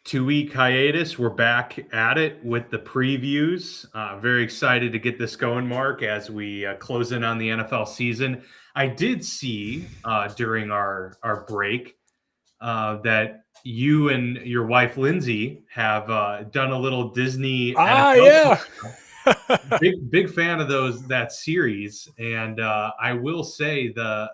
2-week hiatus. We're back at it with the previews. Very excited to get this going, Mark, as we close in on the NFL season. I did see during our break that you and your wife Lindsay have done a little Disney NFL. Yeah. Big fan of that series, and I will say the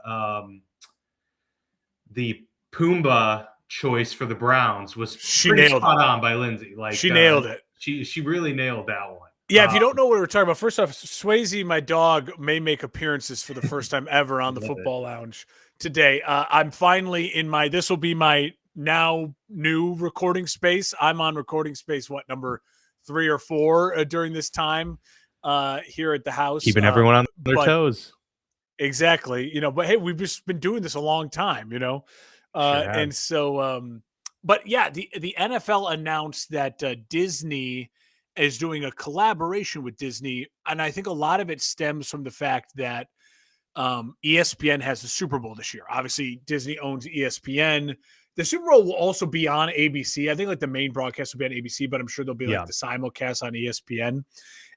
Pumbaa choice for the Browns was She pretty nailed spot it. on by Lindsay. Like She nailed it. She really nailed that one. Yeah, if you don't know what we're talking about, first off, Swayze, my dog, may make appearances for the first time ever on the Football Lounge today. I'm finally in this will be my now new recording space. I'm on recording space, number 3 or 4 during this time here at the house. Keeping everyone on their toes. Exactly. But hey, we've just been doing this a long time, and so, but yeah, the NFL announced that Disney is doing a collaboration with Disney. And I think a lot of it stems from the fact that ESPN has the Super Bowl this year. Obviously, Disney owns ESPN. The Super Bowl will also be on ABC. I think like the main broadcast will be on ABC, but I'm sure there'll be like the simulcast on ESPN.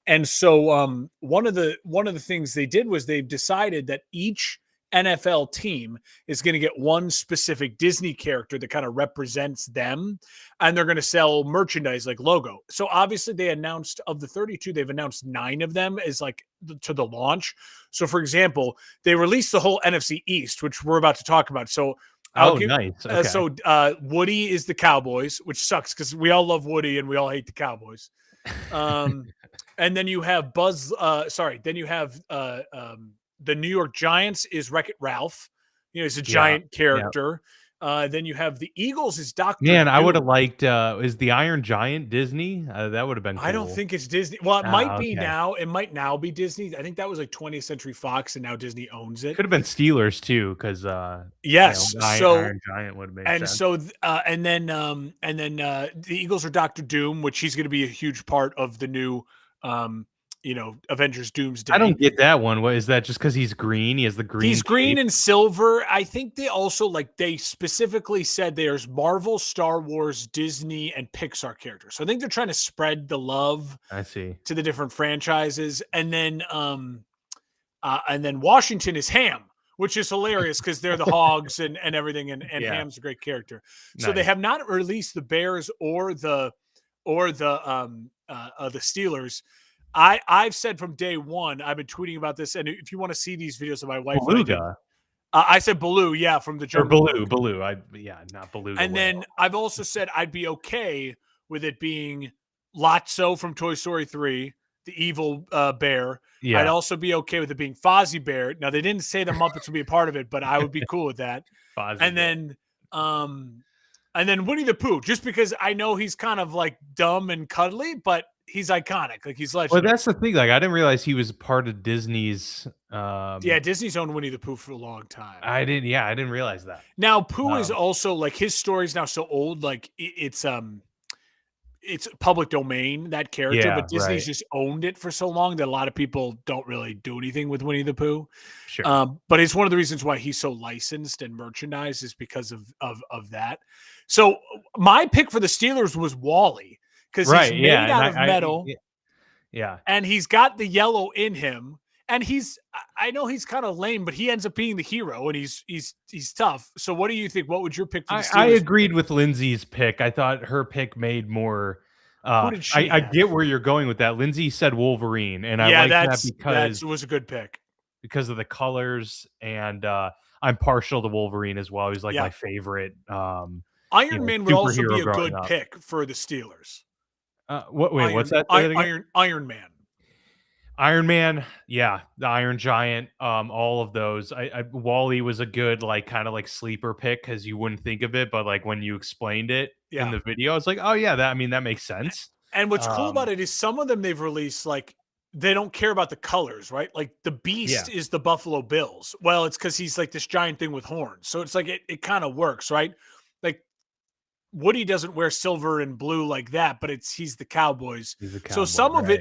And so one of the things they did was they've decided that each NFL team is going to get one specific Disney character that kind of represents them, and they're going to sell merchandise like logo. So obviously they announced of the 32, they've announced 9 of them as like to the launch. So for example, they released the whole NFC East, which we're about to talk about. So nice. Okay. So Woody is the Cowboys, which sucks because we all love Woody and we all hate the Cowboys. And then you have then you have the New York Giants is Wreck-It Ralph. He's a giant character. Then you have the Eagles is Dr. Man, Doom. I would have liked, is the Iron Giant Disney? That would have been cool. I don't think it's Disney. Well, it might be now. It might now be Disney. I think that was like 20th Century Fox, and now Disney owns it. Could have been Steelers too, because yes, Iron Giant would have made sense. So and then the Eagles are Dr. Doom, which he's going to be a huge part of the new Avengers Doomsday. I don't get that one. What is that? Just because he's green? He has the green. He's green and silver. I think they also they specifically said there's Marvel, Star Wars, Disney, and Pixar characters. So I think they're trying to spread the love. I see. To the different franchises, and then Washington is Ham, which is hilarious because they're the Hogs and everything, and Ham's a great character. Nice. So they have not released the Bears or the Steelers. I've said from day one, I've been tweeting about this, and if you want to see these videos of my wife, I said Baloo, from the German. Baloo. Not Baloo. And then I've also said I'd be okay with it being Lotso from Toy Story 3, the evil bear. Yeah. I'd also be okay with it being Fozzie Bear. Now they didn't say the Muppets would be a part of it, but I would be cool with that. And then Winnie the Pooh, just because I know he's kind of like dumb and cuddly, but he's iconic. Like he's legendary. Well, that's the thing. Like I didn't realize he was part of Disney's. Disney's owned Winnie the Pooh for a long time. I didn't realize that. Now Pooh is also like his story's now so old. Like it's public domain, that character, but Disney's just owned it for so long that a lot of people don't really do anything with Winnie the Pooh. Sure. But it's one of the reasons why he's so licensed and merchandised is because of that. So my pick for the Steelers was Wally because he's made out of metal. And he's got the yellow in him. And I know he's kind of lame, but he ends up being the hero, and he's tough. So what do you think? What would your pick for the Steelers? I agreed with Lindsay's pick. I thought her pick made more. I get where you're going with that. Lindsay said Wolverine, and I like that because that was a good pick because of the colors, and I'm partial to Wolverine as well. He's like my favorite. Iron Man would also be a good pick for the Steelers. What's that? Iron Man. Iron Man, the Iron Giant, all of those. Wally was a good kind of sleeper pick because you wouldn't think of it, but when you explained it in the video, I was like, oh yeah, that makes sense. And what's cool about it is some of them they've released they don't care about the colors, right? Like the Beast is the Buffalo Bills. Well, it's because he's this giant thing with horns, so it's it kind of works, right? Like Woody doesn't wear silver and blue like that, but he's the Cowboys. So some of it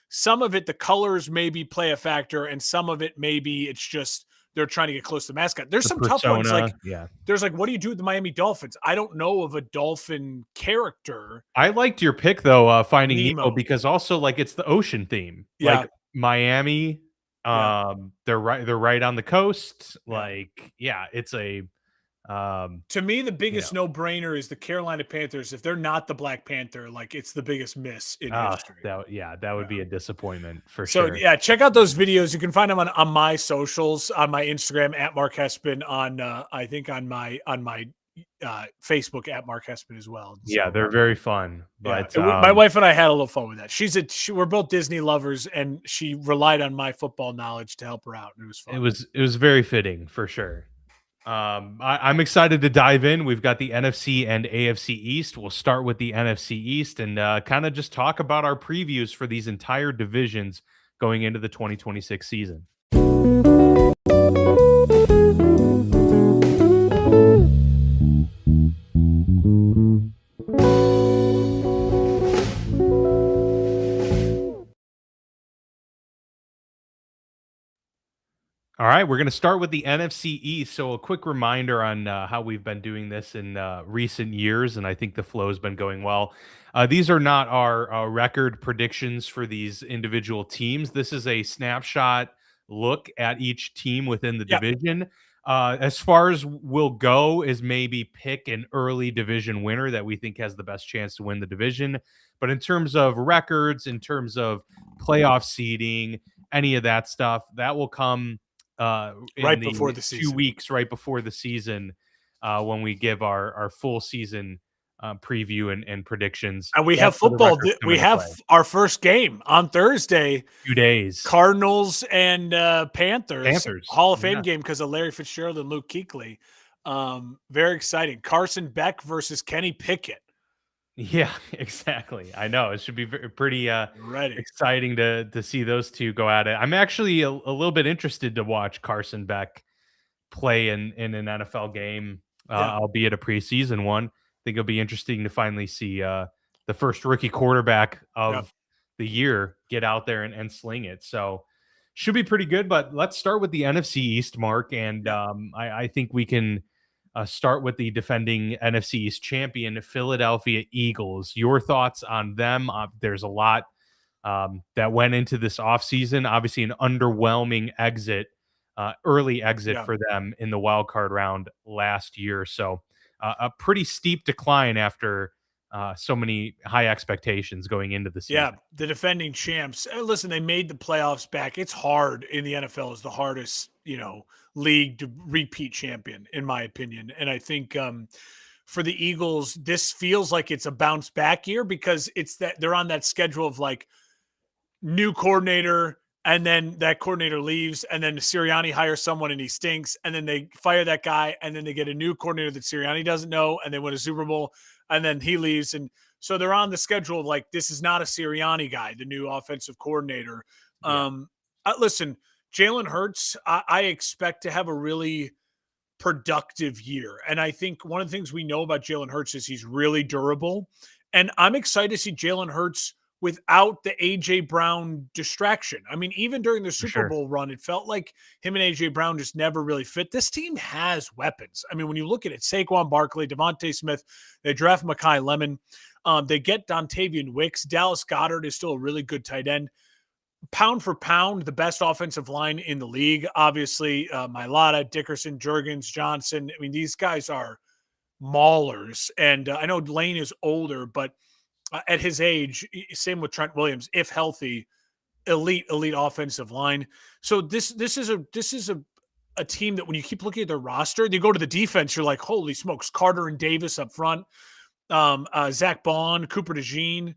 some of it, the colors maybe play a factor, and some of it maybe it's just they're trying to get close to the mascot. There's The some tough ones. Like, yeah. there's like, what do you do with the Miami Dolphins? I don't know of a dolphin character. I liked your pick though, Finding Nemo, Nemo. because also like it's the ocean theme. Yeah. Like Miami, they're right on the coast. Like, yeah, it's a to me, the biggest no-brainer is the Carolina Panthers. If they're not the Black Panther, like it's the biggest miss in history. That would be a disappointment for So sure. yeah, check out those videos. You can find them on my socials, on my Instagram at Mark Hespin, on I think on my Facebook at Mark Hespin as well. Yeah, they're very fun. But my wife and I had a little fun with that. We're both Disney lovers, and she relied on my football knowledge to help her out. And it was fun. It was very fitting for sure. I'm excited to dive in. We've got the NFC and AFC East. We'll start with the NFC East and kind of just talk about our previews for these entire divisions going into the 2026 season. All right, we're going to start with the NFC East. So a quick reminder on how we've been doing this in recent years, and I think the flow has been going well. These are not our record predictions for these individual teams. This is a snapshot look at each team within the division. As far as we'll go is maybe pick an early division winner that we think has the best chance to win the division. But in terms of records, in terms of playoff seeding, any of that stuff, that will come right before the season. 2 weeks right before the season, when we give our full season preview and predictions. And we have football. We have our first game on Thursday. 2 days. Cardinals and Panthers. Hall of Fame game because of Larry Fitzgerald and Luke Kuechly. Very exciting. Carson Beck versus Kenny Pickett. Yeah, exactly. I know it should be pretty exciting to see those two go at it. I'm actually a little bit interested to watch Carson Beck play in an NFL game, albeit a preseason one. I think it'll be interesting to finally see the first rookie quarterback of the year get out there and sling it. So should be pretty good. But let's start with the NFC East, Mark, and I think we can start with the defending NFC East champion, Philadelphia Eagles. Your thoughts on them? There's a lot that went into this offseason. Obviously, an underwhelming early exit for them in the wild card round last year. So a pretty steep decline after so many high expectations going into the season. Yeah, the defending champs. Listen, they made the playoffs back. It's hard in the NFL. It's the hardest, league to repeat champion, in my opinion. And I think for the Eagles, this feels like it's a bounce back year because it's that they're on that schedule of like new coordinator, and then that coordinator leaves, and then Sirianni hires someone and he stinks, and then they fire that guy, and then they get a new coordinator that Sirianni doesn't know, and they win a Super Bowl, and then he leaves. And so they're on the schedule of like, this is not a Sirianni guy, the new offensive coordinator. Listen, Jalen Hurts, I expect to have a really productive year. And I think one of the things we know about Jalen Hurts is he's really durable. And I'm excited to see Jalen Hurts without the A.J. Brown distraction. I mean, even during the Super Bowl run, it felt like him and A.J. Brown just never really fit. This team has weapons. I mean, when you look at it, Saquon Barkley, Devontae Smith, they draft Mekhi Lemon. They get Dontavian Wicks. Dallas Goedert is still a really good tight end. Pound for pound, the best offensive line in the league. Obviously, Mailata, Dickerson, Jurgens, Johnson. I mean, these guys are maulers. And I know Lane is older, but at his age, same with Trent Williams, if healthy, elite offensive line. So this is a team that when you keep looking at their roster, you go to the defense, you're like, holy smokes, Carter and Davis up front, Zach Bond, Cooper DeJean.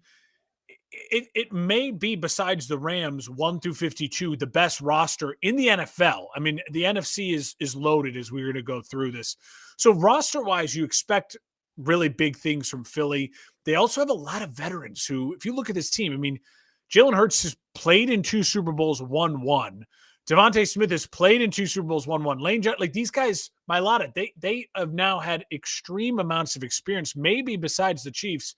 It may be, besides the Rams 1 through 52, the best roster in the NFL. I mean, the NFC is loaded as we're going to go through this. So roster-wise, you expect really big things from Philly. They also have a lot of veterans who, if you look at this team, I mean, Jalen Hurts has played in 2 Super Bowls, won 1. Devontae Smith has played in 2 Super Bowls, won 1. Lane, like these guys, Mailata, they have now had extreme amounts of experience, maybe besides the Chiefs,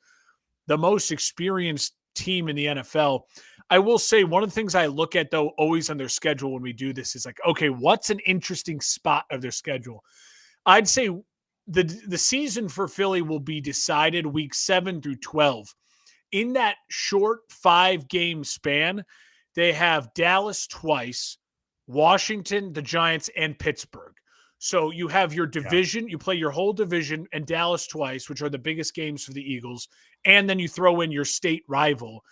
the most experienced team in the NFL. I will say one of the things I look at, though, always on their schedule when we do this is like, okay, what's an interesting spot of their schedule? I'd say the season for Philly will be decided week 7 through 12. In that short 5-game span, they have Dallas twice, Washington, the Giants, and Pittsburgh. So you have your division, you play your whole division and Dallas twice, which are the biggest games for the Eagles, and then you throw in your state rival.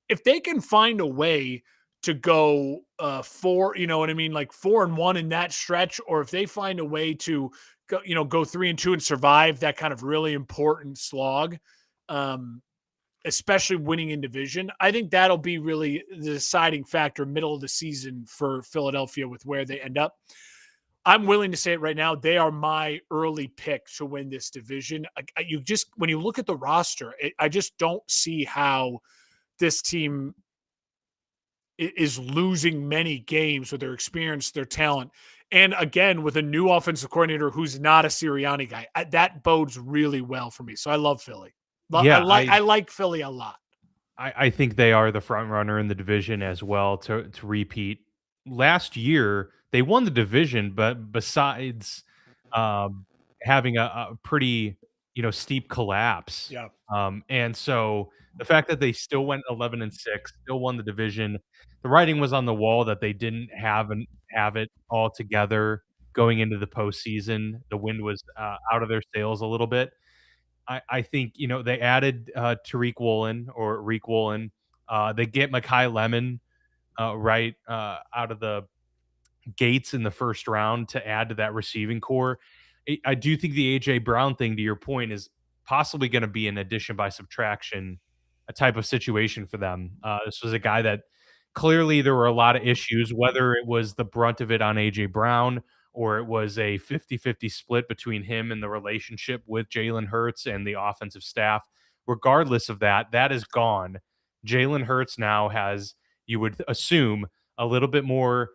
If they can find a way to go 4, you know what I mean, like 4-1 in that stretch, or if they find a way to go, go 3-2 and survive that kind of really important slog, especially winning in division, I think that'll be really the deciding factor middle of the season for Philadelphia with where they end up. I'm willing to say it right now. They are my early pick to win this division. You just, when you look at the roster, I just don't see how this team is losing many games with their experience, their talent. And again, with a new offensive coordinator who's not a Sirianni guy, that bodes really well for me. So I love Philly. Yeah, I like Philly a lot. I think they are the front runner in the division as well to repeat. Last year, they won the division, but besides having a pretty steep collapse, Yeah. and so the fact that they still went 11-6, still won the division, the writing was on the wall that they didn't have it all together going into the postseason. The wind was out of their sails a little bit. I think they added Tariq Woolen or Reek Woolen. They get Mekhi Lemon right out of the gates in the first round to add to that receiving core. I do think the AJ Brown thing, to your point, is possibly going to be an addition by subtraction, a type of situation for them. This was a guy that clearly there were a lot of issues, whether it was the brunt of it on AJ Brown or it was a 50-50 split between him and the relationship with Jalen Hurts and the offensive staff. Regardless of that, that is gone. Jalen Hurts now has, you would assume, a little bit more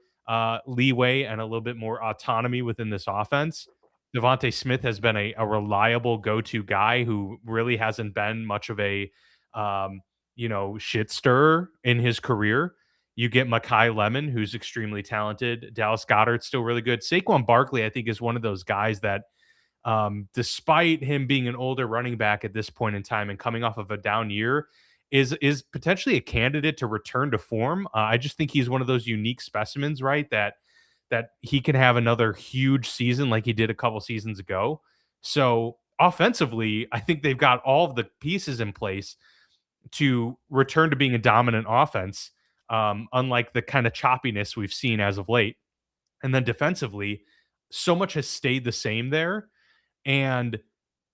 leeway and a little bit more autonomy within this offense. Devontae Smith has been a reliable go-to guy who really hasn't been much of a shit stirrer in his career. You get Mekhi Lemon, who's extremely talented. Dallas Goedert's still really good. Saquon Barkley, I think, is one of those guys that, despite him being an older running back at this point in time and coming off of a down year, is potentially a candidate to return to form. I just think he's one of those unique specimens, right? That he can have another huge season like he did a couple seasons ago. So offensively, I think they've got all of the pieces in place to return to being a dominant offense, unlike the kind of choppiness we've seen as of late. And then defensively, so much has stayed the same there. And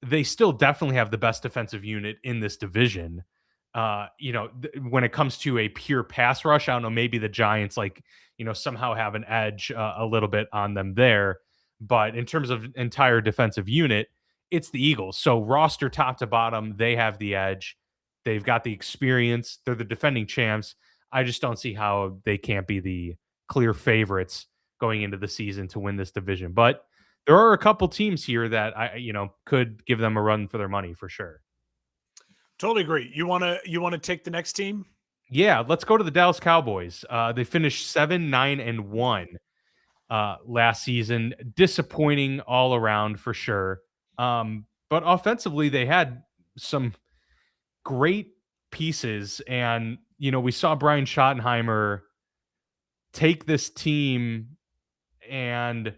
they still definitely have the best defensive unit in this division. When it comes to a pure pass rush, I don't know, maybe the Giants somehow have an edge a little bit on them there. But in terms of entire defensive unit, it's the Eagles. So roster top to bottom, they have the edge. They've got the experience. They're the defending champs. I just don't see how they can't be the clear favorites going into the season to win this division. But there are a couple teams here that could give them a run for their money for sure. Totally agree. You want to take the next team? Yeah, let's go to the Dallas Cowboys. They finished 7-9-1 last season. Disappointing all around for sure. But offensively, they had some great pieces. And, we saw Brian Schottenheimer take this team and,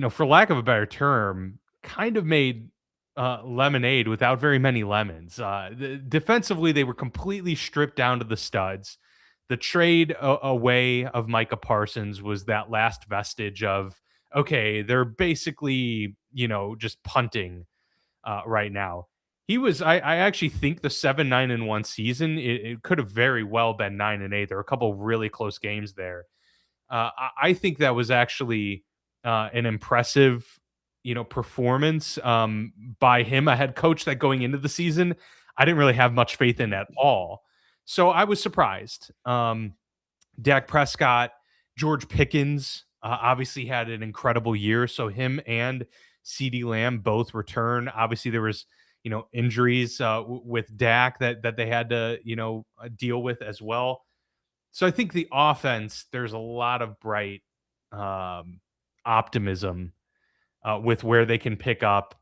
for lack of a better term, kind of made lemonade without very many lemons. Defensively, they were completely stripped down to the studs. The trade away of Micah Parsons was that last vestige of, okay, they're basically, just punting right now. I actually think the 7-9-1 season, it could have very well been 9-8. There were a couple of really close games there. I think that was actually an impressive performance by him, a head coach that going into the season, I didn't really have much faith in at all. So I was surprised. Dak Prescott, George Pickens obviously had an incredible year. So him and CeeDee Lamb both return. Obviously there was, injuries with Dak that they had to, deal with as well. So I think the offense, there's a lot of bright um, optimism with where they can pick up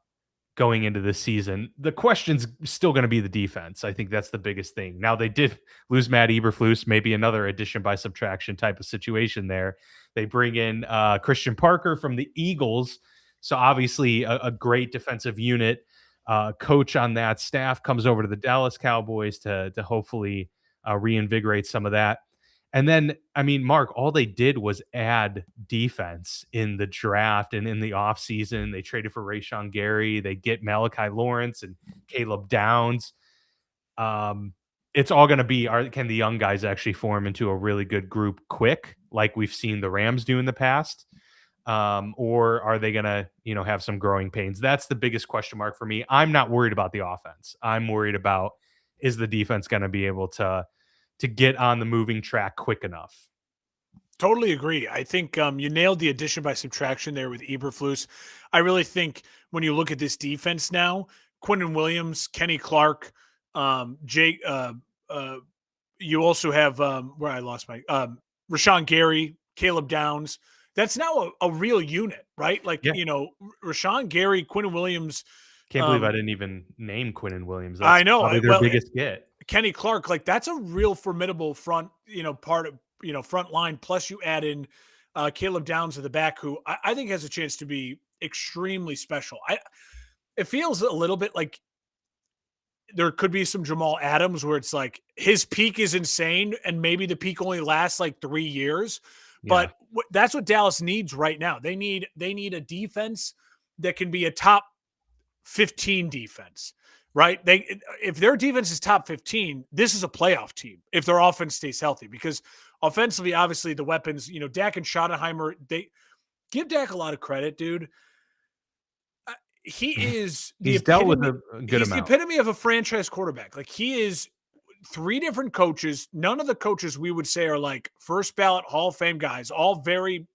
going into the season. The question's still going to be the defense. I think that's the biggest thing. Now they did lose Matt Eberflus, maybe another addition by subtraction type of situation there. They bring in Christian Parker from the Eagles, so obviously a great defensive unit. Coach on that staff comes over to the Dallas Cowboys to hopefully reinvigorate some of that. And then, I mean, Mark, all they did was add defense in the draft and in the offseason. They traded for Rashawn Gary. They get Malachi Lawrence and Caleb Downs. It's all going to be, can the young guys actually form into a really good group quick, like we've seen the Rams do in the past? Or are they going to, have some growing pains? That's the biggest question mark for me. I'm not worried about the offense. I'm worried about, is the defense going to be able to get on the moving track quick enough? Totally agree. I think you nailed the addition by subtraction there with Eberflus. I really think when you look at this defense now, Quinnen Williams, Kenny Clark, Jake. You also have where I lost my Rashawn Gary, Caleb Downs. That's now a real unit, right? Like Rashawn Gary, Quinnen Williams. Can't believe I didn't even name Quinnen Williams. That's I know. probably their biggest get. Kenny Clark, like that's a real formidable front, part of, front line. Plus you add in Caleb Downs at the back, who I think has a chance to be extremely special. It feels a little bit like there could be some Jamal Adams where it's like his peak is insane and maybe the peak only lasts like 3 years. But that's what Dallas needs right now. They need a defense that can be a top 15 defense, right? If their defense is top 15, this is a playoff team if their offense stays healthy, because offensively, obviously the weapons, Dak and Schottenheimer, they give Dak a lot of credit, dude. He is he's dealt with a good he's amount. the epitome of a franchise quarterback. Like he is 3 different coaches. None of the coaches we would say are like first ballot Hall of Fame guys, all very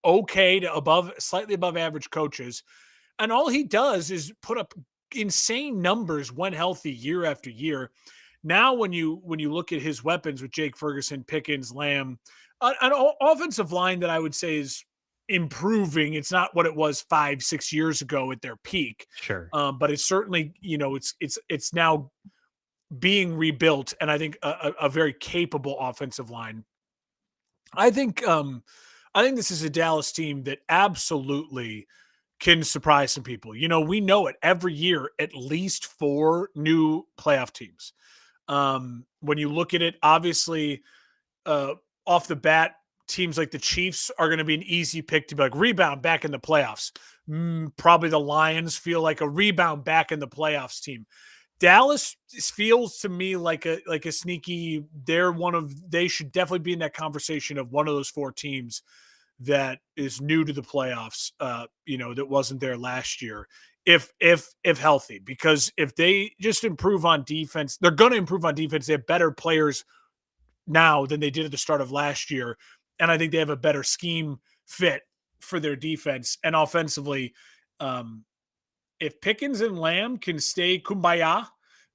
okay to slightly above average coaches. And all he does is put up insane numbers when healthy year after year. Now, when you look at his weapons with Jake Ferguson, Pickens, Lamb, an offensive line that I would say is improving. It's not what it was 5-6 years ago at their peak. Sure. But it's certainly, it's now being rebuilt. And I think a very capable offensive line. I think this is a Dallas team that absolutely can surprise some people. We know it every year, at least 4 new playoff teams. When you look at it, obviously, off the bat, teams like the Chiefs are going to be an easy pick to be like rebound back in the playoffs. Probably the Lions feel like a rebound back in the playoffs team. Dallas feels to me like a sneaky. They should definitely be in that conversation of one of those 4 teams that is new to the playoffs, that wasn't there last year, if healthy. Because if they just improve on defense, they're going to improve on defense. They have better players now than they did at the start of last year, and I think they have a better scheme fit for their defense. And offensively, if Pickens and Lamb can stay kumbaya,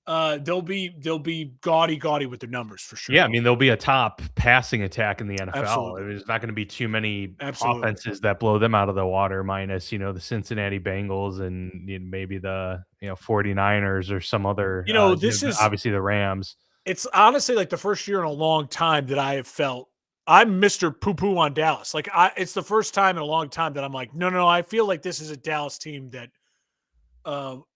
they'll be gaudy with their numbers for sure. Yeah, I mean, there'll be a top passing attack in the NFL. Absolutely. There's not going to be too many offenses that blow them out of the water, minus, the Cincinnati Bengals and maybe the 49ers or some other, this is obviously the Rams. It's honestly like the first year in a long time that I have felt I'm Mr. Poo-Poo on Dallas. Like it's the first time in a long time that I'm like, no, I feel like this is a Dallas team that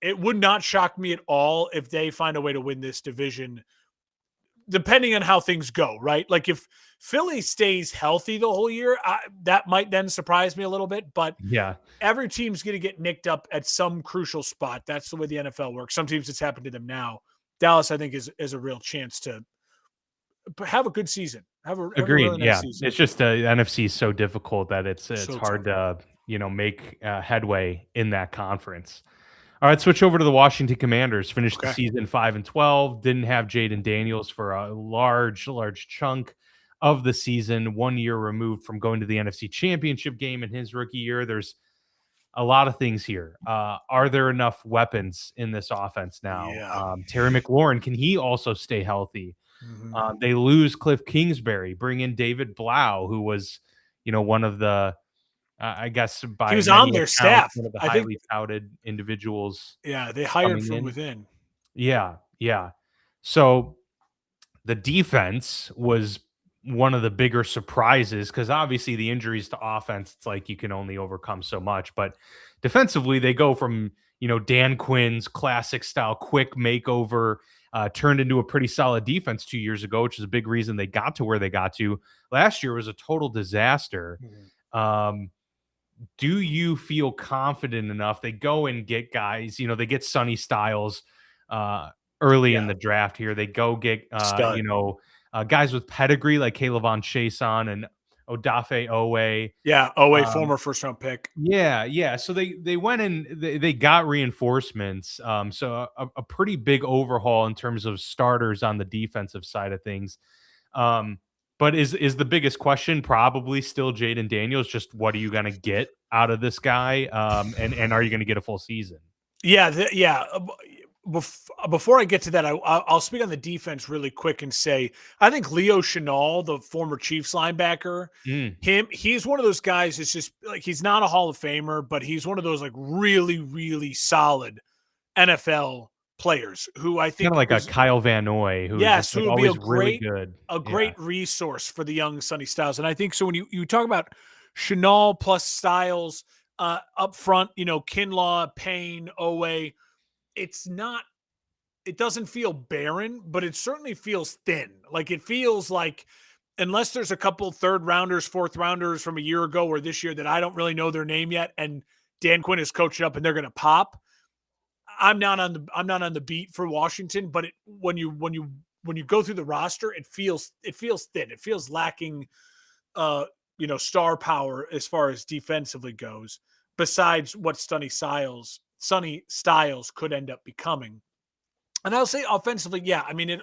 it would not shock me at all if they find a way to win this division, depending on how things go, right? Like if Philly stays healthy the whole year, that might then surprise me a little bit. But yeah, every team's going to get nicked up at some crucial spot. That's the way the NFL works. Some teams it's happened to them now. Dallas, I think, is a real chance to have a good season. Agreed. A really nice season. It's just NFC is so difficult that it's So hard to make headway in that conference. All right, switch over to the Washington Commanders. Finished the season 5-12. Didn't have Jaden Daniels for a large chunk of the season. 1 year removed from going to the NFC Championship game in his rookie year. There's a lot of things here. Are there enough weapons in this offense now? Yeah. Terry McLaurin, can he also stay healthy? Mhm. They lose Cliff Kingsbury, bring in David Blau, who was, one of the, I guess He by was on many their accounts, staff. one of the I think highly touted individuals yeah, they hired coming from in. within. Yeah, yeah. So the defense was one of the bigger surprises because obviously the injuries to offense, it's like you can only overcome so much. But defensively, they go from, Dan Quinn's classic style quick makeover, turned into a pretty solid defense 2 years ago, which is a big reason they got to where they got to. Last year was a total disaster. Mhm. Do you feel confident enough? They go and get guys, they get Sonny Styles early in Yeah, the draft here. They go get, stud. guys with pedigree like Caleb on Chason and Odafe Owe. Yeah, a Um, former first-round pick. yeah, yeah. So they went and they got reinforcements. So a pretty big overhaul in terms of starters on the defensive side of things. Um, but is the biggest question probably still Jaden Daniels? Just what are you going to get out of this guy? And are you going to get a full season? Yeah, yeah. Before I get to that, I'll speak on the defense really quick and say I think Leo Chenal, the former Chiefs linebacker, Mm, he's one of those guys that's just like he's not a Hall of Famer, but he's one of those like really, really solid NFL players who I kind of think like a Kyle Van Noy, who's just yes, who like would be always really good. a Yeah. great resource for the young Sonny Styles. And I think so when you talk about Chenal plus Styles up front, Kinlaw, Payne, Owe, it's not it doesn't feel barren, but it certainly feels thin. Like it feels like unless there's a couple third rounders, fourth rounders from a year ago or this year that I don't really know their name yet, and Dan Quinn is coaching up and they're going to pop. I'm not on the beat for Washington, but when you go through the roster, it feels thin. It feels lacking, uh, star power as far as defensively goes. Besides what Sonny Styles could end up becoming. And I'll say offensively, yeah. I mean,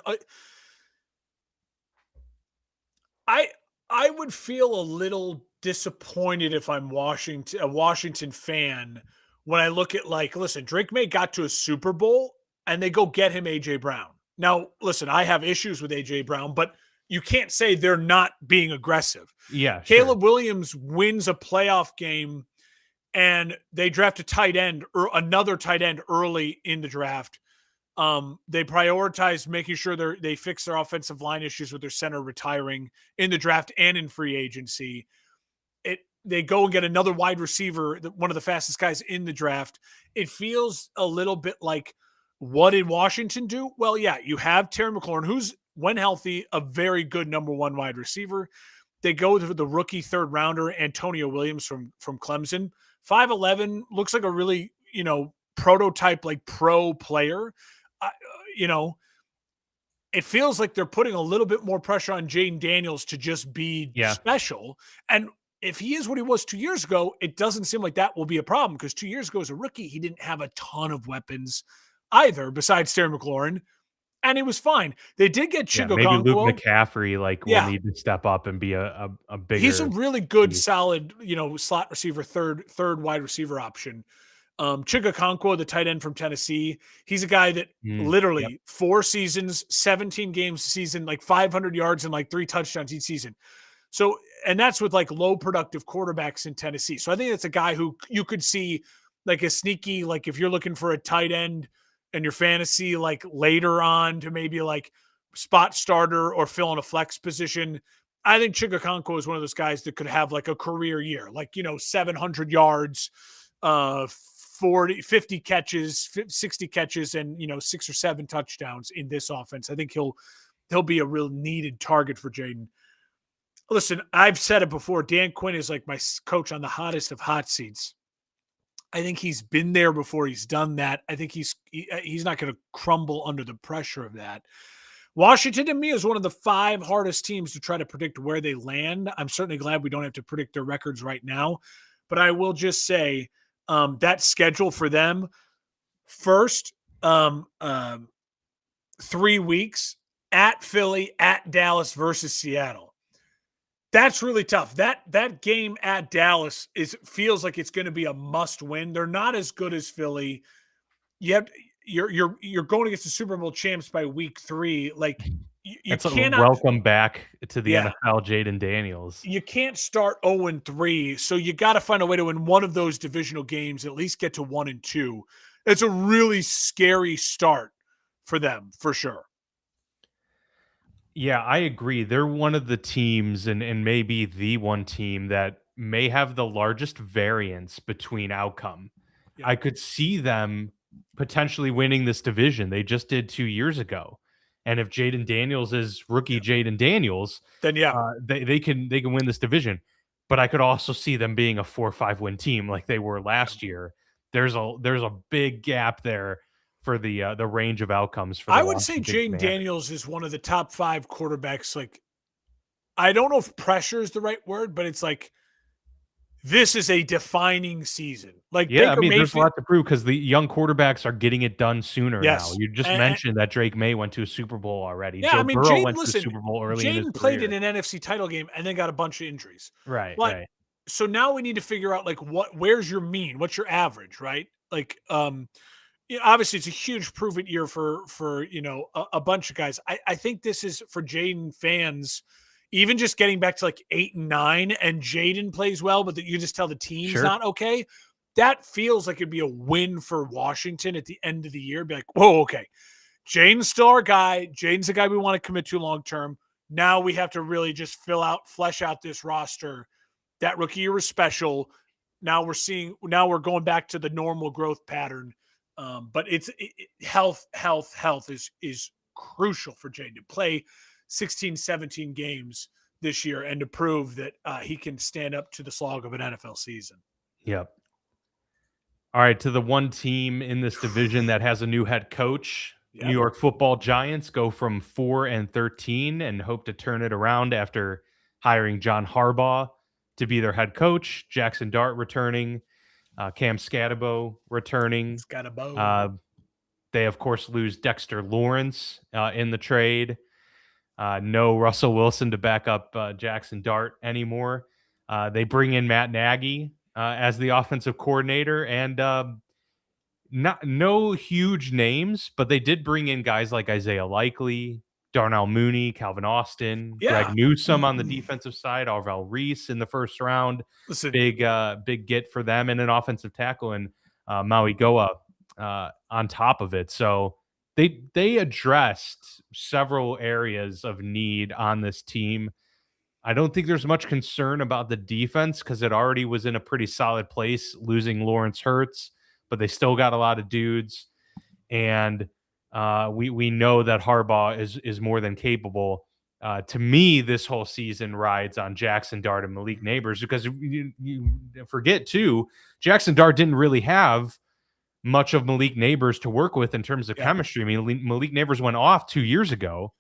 I I would feel a little disappointed if I'm a Washington fan when I look at like, listen, Drake May got to a Super Bowl and they go get him AJ Brown. Now, listen, I have issues with AJ Brown, but you can't say they're not being aggressive. Yeah, sure. Caleb Williams wins a playoff game and they draft a tight end or another tight end early in the draft. They prioritize making sure they fix their offensive line issues with their center retiring in the draft and in free agency. They go and get another wide receiver, one of the fastest guys in the draft. It feels a little bit like what did Washington do? Well, yeah, you have Terry McLaurin, who's when healthy, a very good number one wide receiver. They go with the rookie third rounder Antonio Williams from Clemson. 5'11", looks like a really prototype like pro player. Uh, you know, it feels like they're putting a little bit more pressure on Jaden Daniels to just be Yeah. special. And if he is what he was 2 years ago, it doesn't seem like that will be a problem because 2 years ago as a rookie, he didn't have a ton of weapons either besides Terry McLaurin, and he was fine. They did get Yeah, maybe Luke Chigokonkwo. McCaffrey, like, will Yeah, need to step up and be a he's a bigger really good, piece. solid, slot receiver, third wide receiver option. Chigokonkwo, the tight end from Tennessee, he's a guy that Yep. literally 4 seasons, 17 games a season, like 500 yards and like 3 touchdowns each season. So, and that's with like low productive quarterbacks in Tennessee. So I think it's a guy who you could see like a sneaky, like if you're looking for a tight end in your fantasy, like later on to maybe like spot starter or fill in a flex position. I think Chigokonkwo is one of those guys that could have like a career year, like, 700 yards, 40, 50 catches, 60 catches, and, 6 or 7 touchdowns in this offense. I think he'll be a real needed target for Jaden. Listen, I've said it before. Dan Quinn is like my coach on the hottest of hot seats. I think he's been there before. He's done that. I think he's not going to crumble under the pressure of that. Washington to me is one of the 5 hardest teams to try to predict where they land. I'm certainly glad we don't have to predict their records right now, but I will just say that schedule for them first 3 weeks at Philly, at Dallas versus Seattle. That's really tough. That game at Dallas feels like it's going to be a must win. They're not as good as Philly. You're going against the Super Bowl champs by week 3. Like you That's a cannot. welcome back to the Yeah, NFL, Jaden Daniels. you can't start 0-3. So you got to find a way to win one of those divisional games, at least get to 1-2. It's a really scary start for them, for sure. Yeah, I agree. They're one of the teams and maybe the one team that may have the largest variance between outcome. Yeah. I could see them potentially winning this division. They just did 2 years ago. And if Jaden Daniels is rookie Jaden Daniels, Then yeah, they can win this division. But I could also see them being a 4-5 win team like they were last year. There's a big gap there for the range of outcomes for the I would say Washington Jaden Commanders. Daniels is one of the top 5 quarterbacks. Like, I don't know if pressure is the right word, but it's like this is a defining season. Like Yeah, I Baker mean, there's a Mayfield. lot to prove because the young quarterbacks are getting it done sooner now. Yes. You just mentioned that Drake May went to a Super Bowl already. Yeah, I Joe mean, Burrow Jaden, went to the listen, Super Bowl early in his Jaden played career. in an NFC title game and then got a bunch of injuries. Right, But right. so now we need to figure out like where's your mean? What's your average, right? Like, obviously it's a huge prove-it year for a bunch of guys. I think this is for Jaden fans, even just getting back to like 8 and 9, and Jaden plays well, but that you just tell the team's Sure. not okay. That feels like it'd be a win for Washington at the end of the year. Be like, whoa, okay, Jaden's still our guy. Jaden's the guy we want to commit to long term. Now we have to really just flesh out this roster. That rookie year was special. Now we're going back to the normal growth pattern. But health is crucial for Jaden to play 16, 17 games this year and to prove that he can stand up to the slog of an NFL season. Yep. All right, to the one team in this division that has a new head coach. Yep. New York Football Giants go from 4-13 and hope to turn it around after hiring John Harbaugh to be their head coach. Jackson Dart returning, Cam Scatabo returning. They, of course, lose Dexter Lawrence in the trade. No Russell Wilson to back up Jackson Dart anymore. They bring in Matt Nagy as the offensive coordinator, and no huge names, but they did bring in guys like Isaiah Likely, Darnell Mooney, Calvin Austin, Greg Newsome on the defensive side, Arvell Reese in the first round. Listen, big get for them, and an offensive tackle in Maui Goa on top of it. So they addressed several areas of need on this team. I don't think there's much concern about the defense because it already was in a pretty solid place. Losing Lawrence hurts, but they still got a lot of dudes, and we know that Harbaugh is more than capable. To me, this whole season rides on Jackson Dart and Malik Neighbors because you forget too, Jackson Dart didn't really have much of Malik Neighbors to work with in terms of chemistry. I mean, Malik Neighbors went off 2 years ago,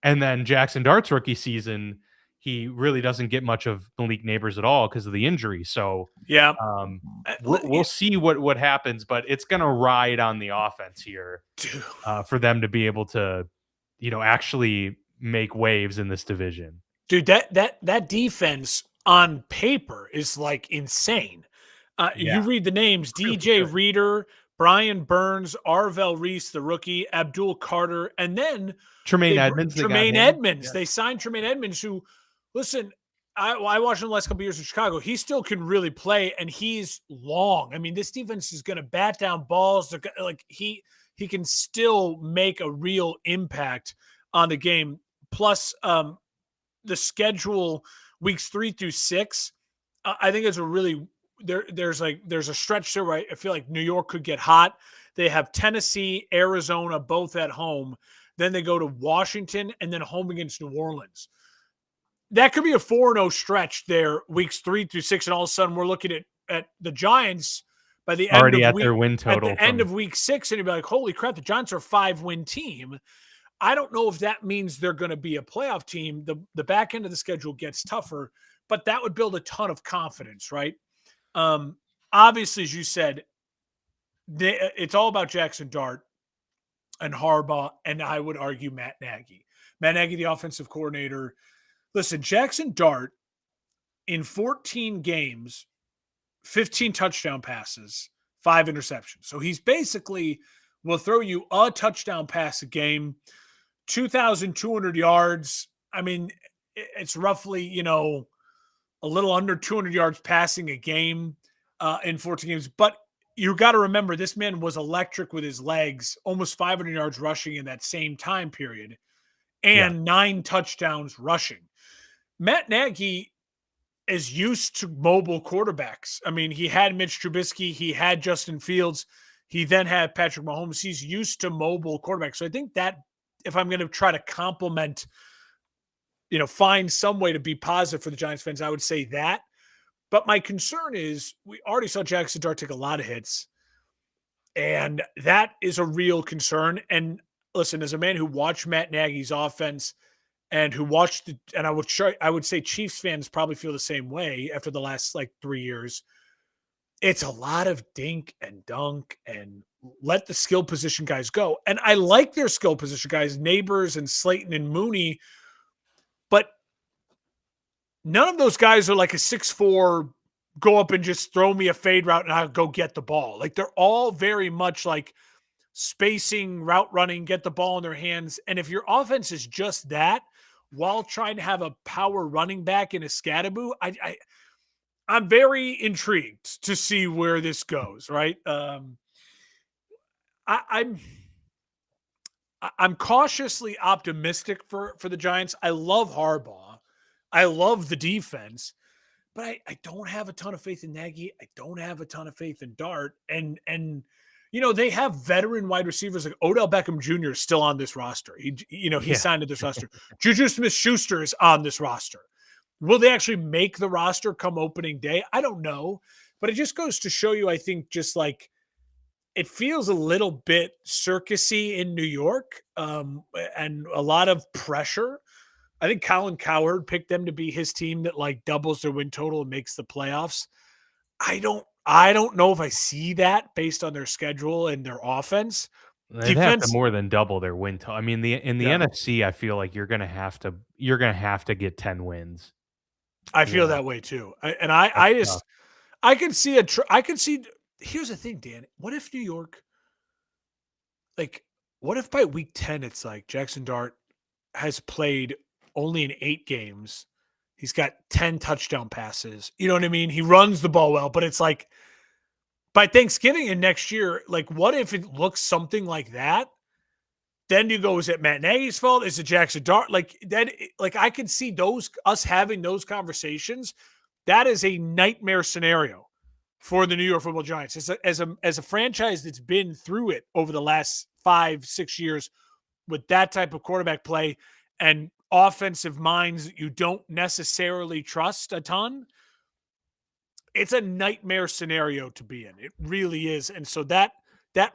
and then Jackson Dart's rookie season, he really doesn't get much of Malik Neighbors at all because of the injury. So we'll see what happens, but it's going to ride on the offense here for them to be able to, actually make waves in this division. Dude, that defense on paper is like insane. You read the names: DJ Reader, Brian Burns, Arvell Reese, the rookie, Abdul Carter, and then Tremaine Edmonds. Yeah. They signed Tremaine Edmonds, who, listen, I watched him the last couple of years in Chicago. He still can really play, and he's long. I mean, this defense is going to bat down balls. Like he can still make a real impact on the game. Plus, the schedule weeks 3 through 6, I think it's a really there's a stretch there where I feel like New York could get hot. They have Tennessee, Arizona, both at home. Then they go to Washington and then home against New Orleans. That could be a 4-0 stretch there, weeks 3 through 6, and all of a sudden we're looking at the Giants by the end already of at their win total at the end of week 6, and you'd be like, holy crap, the Giants are a 5-win team. I don't know if that means they're going to be a playoff team. The back end of the schedule gets tougher, but that would build a ton of confidence, right? Obviously, as you said, it's all about Jackson Dart and Harbaugh, and I would argue Matt Nagy. Matt Nagy, the offensive coordinator. Listen, Jackson Dart in 14 games, 15 touchdown passes, 5 interceptions. So he's basically will throw you a touchdown pass a game, 2,200 yards. I mean, it's roughly, a little under 200 yards passing a game in 14 games. But you got to remember, this man was electric with his legs, almost 500 yards rushing in that same time period, and 9 touchdowns rushing. Matt Nagy is used to mobile quarterbacks. I mean, he had Mitch Trubisky, he had Justin Fields, he then had Patrick Mahomes. He's used to mobile quarterbacks. So I think that if I'm going to try to compliment, find some way to be positive for the Giants fans, I would say that. But my concern is we already saw Jackson Dart take a lot of hits, and that is a real concern. And listen, as a man who watched Matt Nagy's offense and who watched and I would say Chiefs fans probably feel the same way after the last 3 years. It's a lot of dink and dunk and let the skill position guys go. And I like their skill position guys, Neighbors and Slayton and Mooney, but none of those guys are like a 6'4", go up and just throw me a fade route and I'll go get the ball. Like they're all very much like spacing, route running, get the ball in their hands. And if your offense is just that, while trying to have a power running back in a Scadaboo, I'm very intrigued to see where this goes. Right? I'm cautiously optimistic for the Giants. I love Harbaugh. I love the defense, but I don't have a ton of faith in Nagy. I don't have a ton of faith in Dart. And they have veteran wide receivers like Odell Beckham Jr. is still on this roster. He signed to this roster. Juju Smith-Schuster is on this roster. Will they actually make the roster come opening day? I don't know, but it just goes to show you, I think, just like it feels a little bit circusy in New York, and a lot of pressure. I think Colin Cowherd picked them to be his team that doubles their win total and makes the playoffs. I don't know if I see that based on their schedule and their offense. They'd have to more than double their win total. I mean, in the NFC, I feel like you're gonna have to get 10 wins. I feel that way too. I can see. Here's the thing, Dan. What if New York, what if by week 10 it's like Jackson Dart has played only in 8 games. He's got 10 touchdown passes. You know what I mean? He runs the ball well, but it's like by Thanksgiving and next year, what if it looks something like that? Then you go, is it Matt Nagy's fault? Is it Jackson Dart? I can see us having those conversations. That is a nightmare scenario for the New York Football Giants. As a franchise that's been through it over the last 5-6 years with that type of quarterback play and offensive minds that you don't necessarily trust a ton, it's a nightmare scenario to be in. It really is. And so that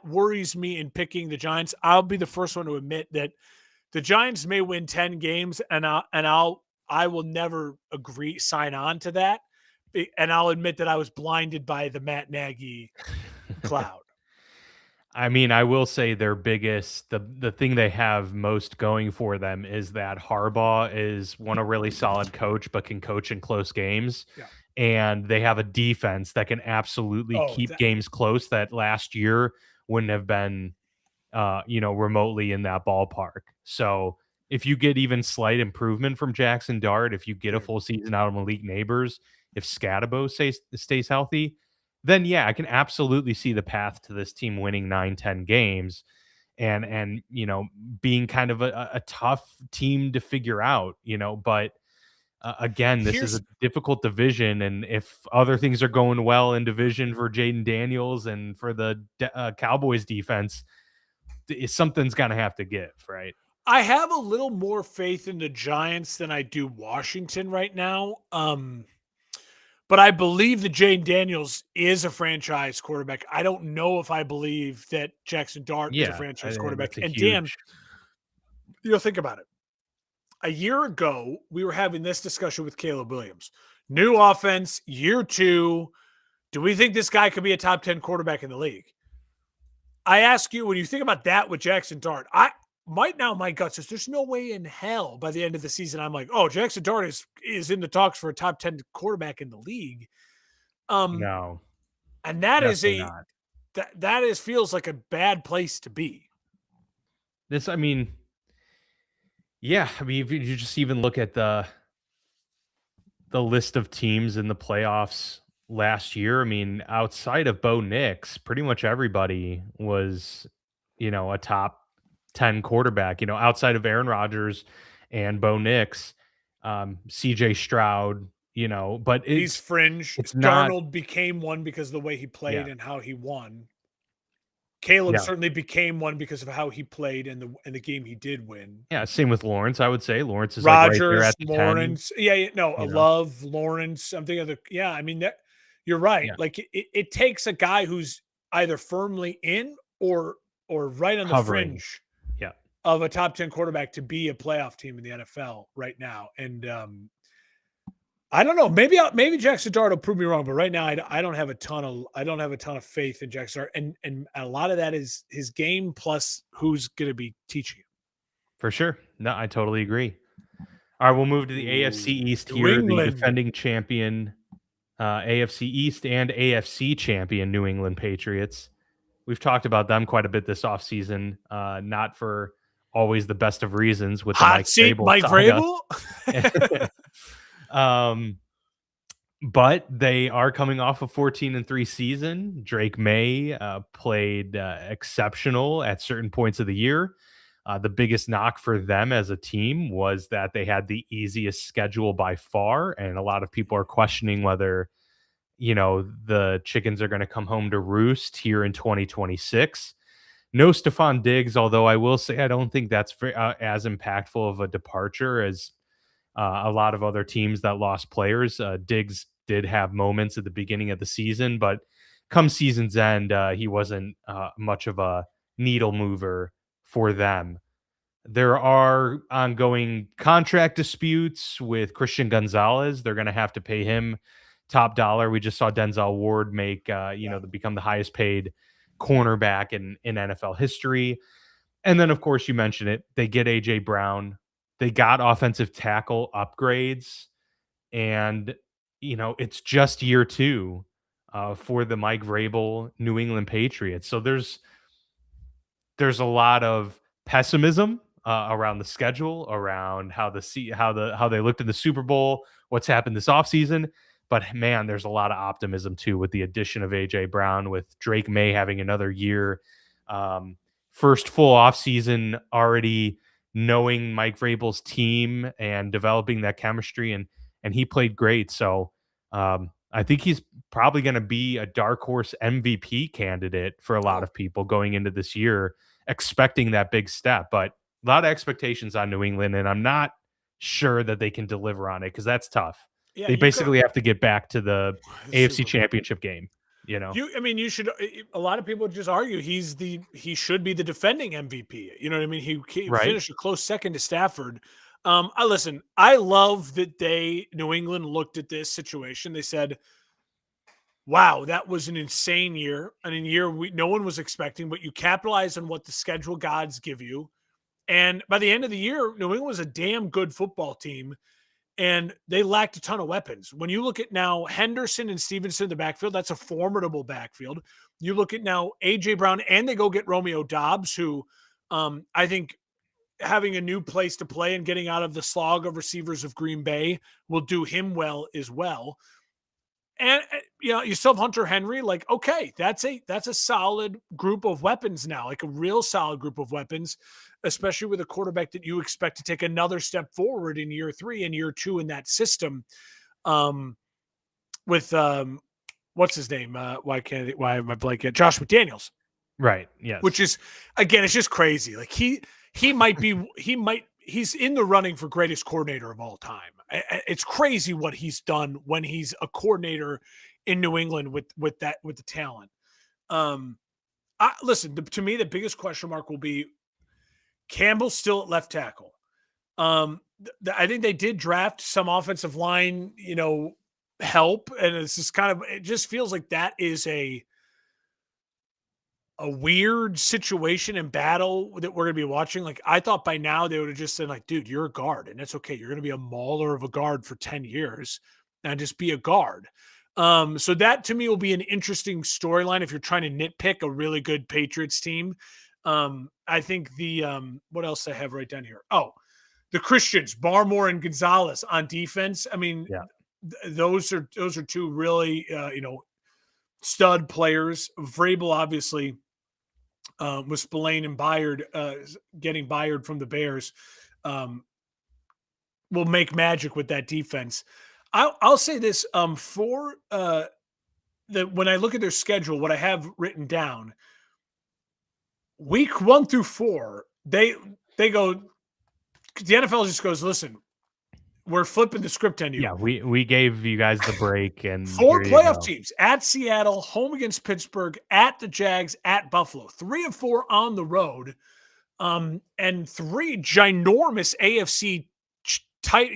worries me in picking the Giants. I'll be the first one to admit that the Giants may win 10 games and I will never sign on to that. And I'll admit that I was blinded by the Matt Nagy cloud. I mean, I will say their biggest, the thing they have most going for them is that Harbaugh is a really solid coach, but can coach in close games. Yeah. And they have a defense that can absolutely keep games close that last year wouldn't have been, remotely in that ballpark. So if you get even slight improvement from Jackson Dart, if you get a full season out of Malik Neighbors, if Scadabo stays healthy, then yeah, I can absolutely see the path to this team winning 9-10 games and being kind of a tough team to figure out, but again, this is a difficult division, and if other things are going well in division for Jaden Daniels and for the Cowboys defense, something's gonna have to give, right? I have a little more faith in the Giants than I do Washington right now. But I believe that Jaden Daniels is a franchise quarterback. I don't know if I believe that Jackson Dart is a franchise quarterback. And Dan, think about it. A year ago, we were having this discussion with Caleb Williams. New offense, year 2. Do we think this guy could be a top 10 quarterback in the league? I ask you, when you think about that with Jackson Dart, my gut says there's no way in hell by the end of the season I'm like, oh, Jackson Dart is in the talks for a top 10 quarterback in the league. No, And that is definitely not. that is feels like a bad place to be. I mean, yeah, I mean, if you just even look at the list of teams in the playoffs last year, I mean, outside of Bo Nix, pretty much everybody was, a top 10 quarterback, outside of Aaron Rodgers and Bo Nix, CJ Stroud, but He's fringe. it's not, Darnold became one because of the way he played yeah, and how he won. Caleb yeah, certainly became one because of how he played and the game he did win. yeah. Same with Lawrence, I would say. Lawrence is like right there Rodgers, at the 10, Lawrence, yeah, no, you know, Love, Lawrence. I'm thinking of I mean that you're right. yeah, Like it takes a guy who's either firmly in or right on the hovering. fringe Yeah, of a top 10 quarterback to be a playoff team in the NFL right now. And I don't know. Maybe Jackson Dart will prove me wrong, but right now I don't have a ton of faith in Jackson Dart, and a lot of that is his game plus who's going to be teaching him. for sure. No, I totally agree. All right, we'll move to the AFC East New here. The England. defending champion, AFC East and AFC champion New England Patriots. We've talked about them quite a bit this offseason, not for always the best of reasons with the Hot Mike seat, Vrabel Mike saga. Vrabel. um, but they are coming off a 14-3 season. Drake May played exceptional at certain points of the year. The biggest knock for them as a team was that they had the easiest schedule by far, and a lot of people are questioning whether the chickens are going to come home to roost here in 2026. No Stephon Diggs, although I will say I don't think that's as impactful of a departure as a lot of other teams that lost players. Diggs did have moments at the beginning of the season, but come season's end, he wasn't much of a needle mover for them. There are ongoing contract disputes with Christian Gonzalez. They're going to have to pay him top dollar. We just saw Denzel Ward make, become the highest paid cornerback in NFL history. And then, of course, you mentioned it. They get AJ Brown. They got offensive tackle upgrades, and it's just year 2 for the Mike Vrabel New England Patriots. So there's a lot of pessimism around the schedule, around how they looked in the Super Bowl, what's happened this offseason. But man, there's a lot of optimism too with the addition of AJ Brown, with Drake May having another year. First full offseason already knowing Mike Vrabel's team and developing that chemistry, and he played great. So I think he's probably going to be a dark horse MVP candidate for a lot of people going into this year, expecting that big step. But a lot of expectations on New England, and I'm not sure that they can deliver on it because that's tough. Yeah, They basically have to get back to the AFC Championship game. You should. A lot of people just argue he should be the defending MVP. You know what I mean? He Right. finished a close second to Stafford. I love that New England looked at this situation. They said, wow, that was an insane year, and a year no one was expecting, but you capitalize on what the schedule gods give you. And by the end of the year, New England was a damn good football team, and they lacked a ton of weapons. When you look at now Henderson and Stevenson in the backfield, that's a formidable backfield. You look at now A.J. Brown, and they go get Romeo Doubs, who I think having a new place to play and getting out of the slog of receivers of Green Bay will do him well as well. And you still have Hunter Henry. Like, okay, that's a solid group of weapons now, like a real solid group of weapons, especially with a quarterback that you expect to take another step forward in year 3 and year 2 in that system. With what's his name? Why am I blanking? Josh McDaniels. Right. Yes. Which is, again, it's just crazy. Like he might be he's in the running for greatest coordinator of all time. It's crazy what he's done when he's a coordinator in New England with the talent. Listen, to me, the biggest question mark will be Campbell still at left tackle. I think they did draft some offensive line, help, and it's just it just feels like that is a weird situation and battle that we're going to be watching. Like, I thought by now they would have just said, like, dude, you're a guard, and that's okay. You're going to be a mauler of a guard for 10 years and just be a guard. So that to me will be an interesting storyline if you're trying to nitpick a really good Patriots team. I think what else I have right down here? Oh, the Christians, Barmore and Gonzalez on defense. I mean, Yeah. those are two really stud players. Vrabel obviously with Spillane and Byard getting Byard from the Bears will make magic with that defense. I'll say this for when I look at their schedule, what I have written down, week 1 through 4, they go. The NFL just goes, listen, we're flipping the script on you. Yeah, we gave you guys the break, and 4 playoff teams at Seattle, home against Pittsburgh, at the Jags, at Buffalo. 3 of 4 on the road, and 3 ginormous AFC tight,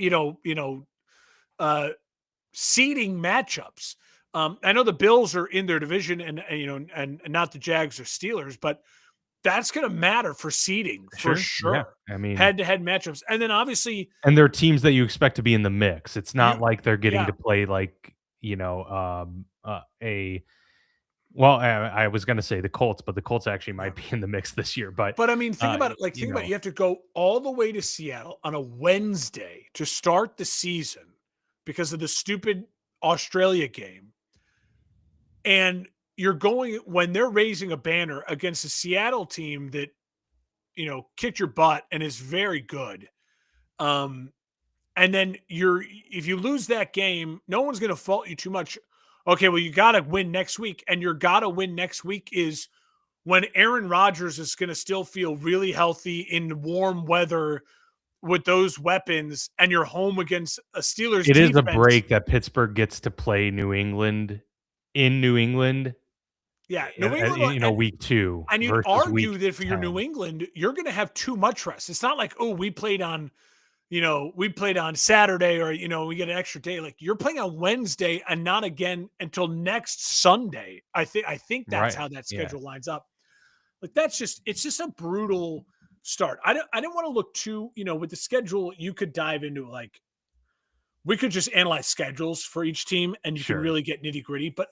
seeding matchups. I know the Bills are in their division, and not the Jags or Steelers, but that's going to matter for seeding for sure. Yeah. I mean, head-to-head matchups, and then obviously, and they're teams that you expect to be in the mix. It's not like they're getting to play like Well, I was going to say the Colts, but the Colts actually might be in the mix this year. But I mean, think about it. Like, think about it. You have to go all the way to Seattle on a Wednesday to start the season because of the stupid Australia game, and you're going when they're raising a banner against a Seattle team that, kicked your butt and is very good. And then if you lose that game, no one's going to fault you too much. Okay, well, you got to win next week. And your got to win next week is when Aaron Rodgers is going to still feel really healthy in warm weather with those weapons, and you're home against a Steelers It defense. is a break that Pittsburgh gets to play New England in New England. Yeah, New England, week 2. And you'd argue that for your New England, you're going to have too much rest. It's not like, we played on Saturday, or, we get an extra day. Like, you're playing on Wednesday and not again until next Sunday. I think that's how that schedule lines up. Like, it's just a brutal start. I didn't want to look too, with the schedule, you could dive into, like, we could just analyze schedules for each team and you can really get nitty gritty, but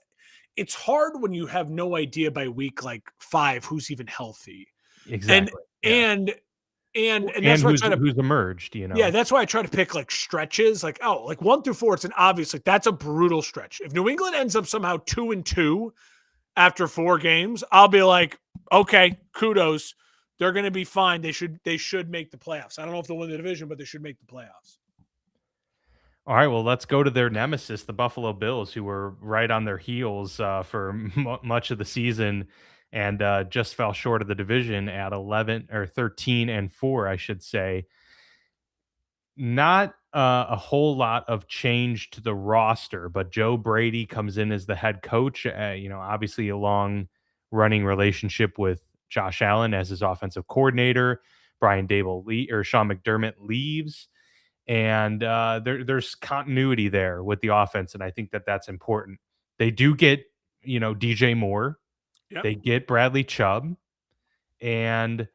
it's hard when you have no idea by week like 5 who's even healthy. Exactly. And that's who's emerged, Yeah, that's why I try to pick like stretches, like 1 through 4. It's an obvious, like, that's a brutal stretch. If New England ends up somehow 2-2 after 4 games, I'll be like, okay, kudos. They're going to be fine. They should make the playoffs. I don't know if they'll win the division, but they should make the playoffs. All right, well, let's go to their nemesis, the Buffalo Bills, who were right on their heels for much of the season and just fell short of the division at 13-4, I should say. Not a whole lot of change to the roster, but Joe Brady comes in as the head coach. Obviously a long running relationship with Josh Allen as his offensive coordinator. Sean McDermott leaves. And there's continuity there with the offense, and I think that's important. They do get, DJ Moore. Yep. They get Bradley Chubb, and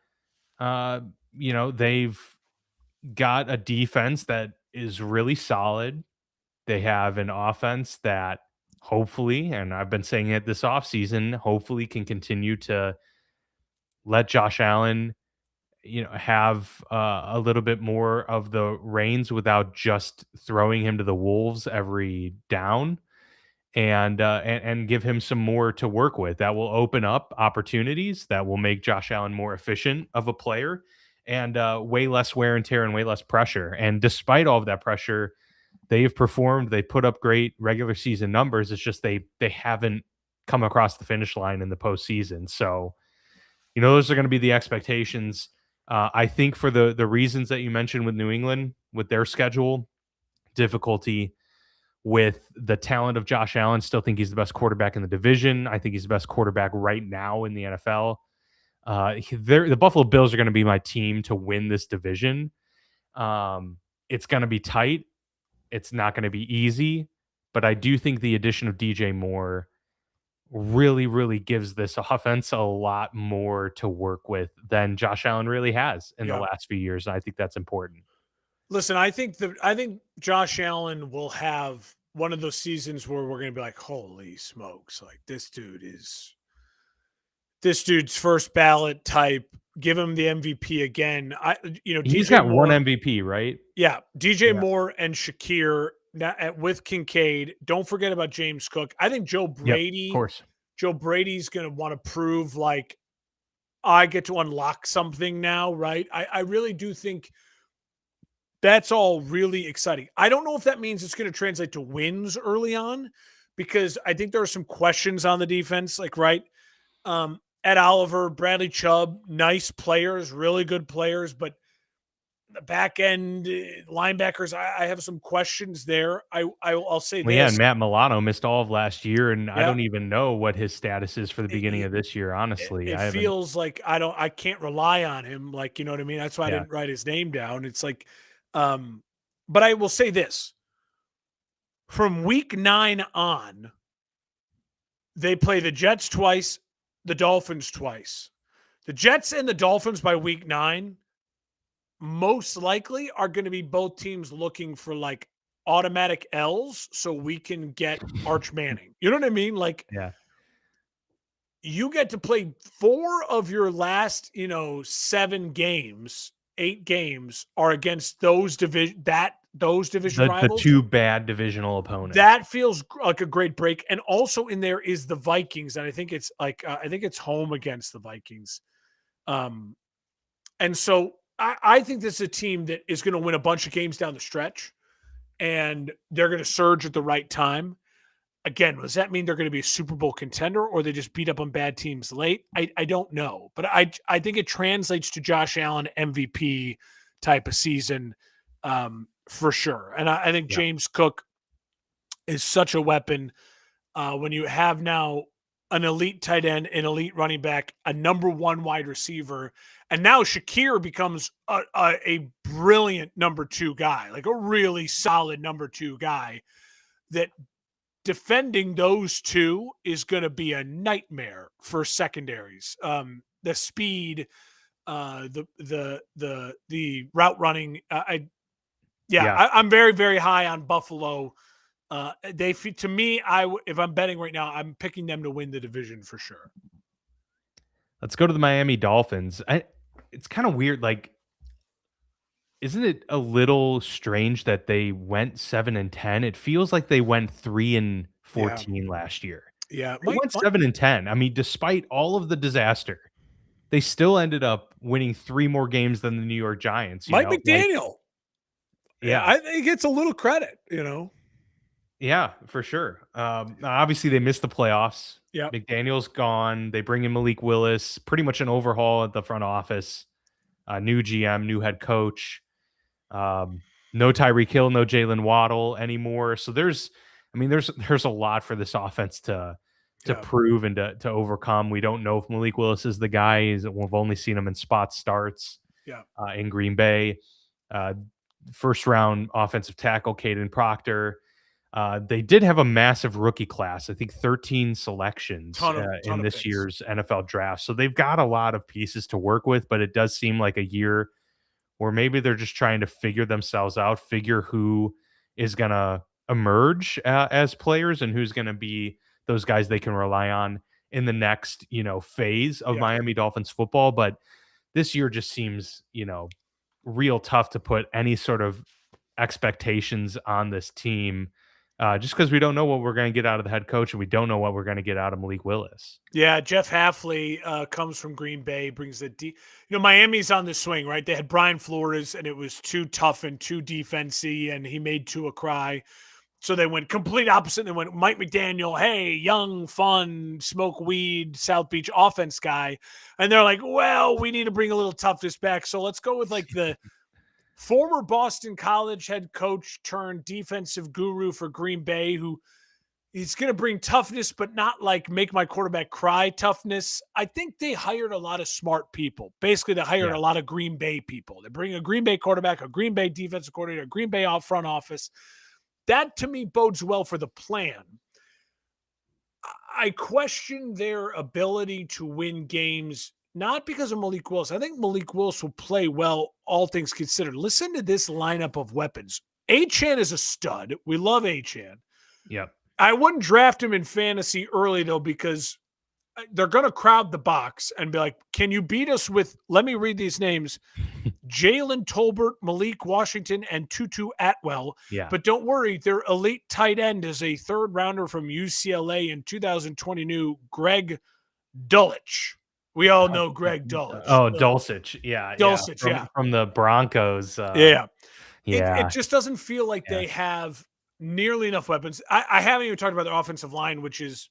they've got a defense that is really solid. They have an offense that hopefully, and I've been saying it this offseason, hopefully can continue to let Josh Allen have a little bit more of the reins without just throwing him to the wolves every down, and give him some more to work with. That will open up opportunities that will make Josh Allen more efficient of a player and way less wear and tear and way less pressure. And despite all of that pressure, they've performed. They put up great regular season numbers. It's just they haven't come across the finish line in the postseason. So, those are going to be the expectations. I think for the reasons that you mentioned with New England, with their schedule, difficulty with the talent of Josh Allen, still think he's the best quarterback in the division. I think he's the best quarterback right now in the NFL. The Buffalo Bills are going to be my team to win this division. It's going to be tight. It's not going to be easy, but I do think the addition of DJ Moore really, really gives this offense a lot more to work with than Josh Allen really has in the Yeah. last few years. And I think that's important. Listen, I think Josh Allen will have one of those seasons where we're going to be like, holy smokes, like this dude's first ballot type. Give him the MVP again. He's DJ got one Moore. MVP, right? Yeah, DJ Yeah. Moore and Shakir with Kincaid. Don't forget about James Cook. I think Yep. Of course. Joe Brady's going to want to prove like I get to unlock something now, right? I really do think that's all really exciting. I don't know if that means it's going to translate to wins early on, because I think there are some questions on the defense, like, right? Ed Oliver, Bradley Chubb, nice players, really good players, but the back end linebackers, I have some questions there. I'll say Well, yeah, and this. Matt Milano missed all of last year, and I Yeah, don't even know what his status is for the beginning of this year, honestly. it I haven't. feels like I can't rely on him. Like, you know what I mean? That's why I Yeah. didn't write his name down. It's like, but I will say this. From week 9 on, they play the Jets twice, the Dolphins twice. The Jets and the Dolphins by week 9 most likely are going to be both teams looking for like automatic L's so we can get Arch Manning. You know what I mean? Like, Yeah. you get to play 4 of your last, 7 games, 8 games are against those division The rivals. 2 bad divisional opponents. That feels like a great break. And also in there is the Vikings. And I think it's like, I think it's home against the Vikings. And so I think this is a team that is going to win a bunch of games down the stretch, and they're going to surge at the right time. Again, does that mean they're going to be a Super Bowl contender, or they just beat up on bad teams late? I don't know. But I think it translates to Josh Allen MVP type of season for sure. And I think James Cook is such a weapon when you have now an elite tight end, an elite running back, a number 1 wide receiver, and now Shakir becomes a brilliant number 2 guy, like a really solid number 2 guy. That defending those 2 is going to be a nightmare for secondaries. The speed, the route running. I'm very, very high on Buffalo. To me, if I'm betting right now, I'm picking them to win the division for sure. Let's go to the Miami Dolphins. It's kind of weird. Like, isn't it a little strange that they went 7-10? It feels like they went 3-14 last year. Yeah, they went 7-10. I mean, despite all of the disaster, they still ended up winning 3 more games than the New York Giants. Mike McDaniel. I think he gets a little credit. Yeah, for sure. Obviously, they missed the playoffs. Yeah, McDaniel's gone. They bring in Malik Willis. Pretty much an overhaul at the front office. New GM, new head coach. No Tyreek Hill, no Jalen Waddle anymore. So there's a lot for this offense to prove and to overcome. We don't know if Malik Willis is the guy. We've only seen him in spot starts. In Green Bay. First round offensive tackle Caden Proctor. They did have a massive rookie class. I think 13 selections in this year's NFL draft. So they've got a lot of pieces to work with, but it does seem like a year where maybe they're just trying to figure themselves out, figure who is going to emerge as players and who's going to be those guys they can rely on in the next, phase of Miami Dolphins football. But this year just seems, real tough to put any sort of expectations on this team. Just because we don't know what we're going to get out of the head coach and we don't know what we're going to get out of Malik Willis. Yeah, Jeff Hafley comes from Green Bay, brings Miami's on the swing, right? They had Brian Flores, and it was too tough and too defensive, and he made Tua cry. So they went complete opposite. They went Mike McDaniel, hey, young, fun, smoke weed, South Beach offense guy. And they're like, well, we need to bring a little toughness back. So let's go with like the former Boston College head coach turned defensive guru for Green Bay, who he's going to bring toughness, but not like make my quarterback cry toughness. I think they hired a lot of smart people. Basically, they hired a lot of Green Bay people. They bring a Green Bay quarterback, a Green Bay defensive coordinator, a Green Bay front office. That, to me, bodes well for the plan. I question their ability to win games, not because of Malik Willis. I think Malik Willis will play well, all things considered. Listen to this lineup of weapons. Achane is a stud. We love Achane. Yep. I wouldn't draft him in fantasy early, though, because they're going to crowd the box and be like, can you beat us with, let me read these names, Jalen Tolbert, Malik Washington, and Tutu Atwell. Yeah. But don't worry, their elite tight end is a third rounder from UCLA in 2022, Greg Dulcich. We all know Greg Dulcich. Oh, Dulcich. Yeah. Dulcich, From the Broncos. Yeah. Yeah. It just doesn't feel like they have nearly enough weapons. I haven't even talked about their offensive line, which is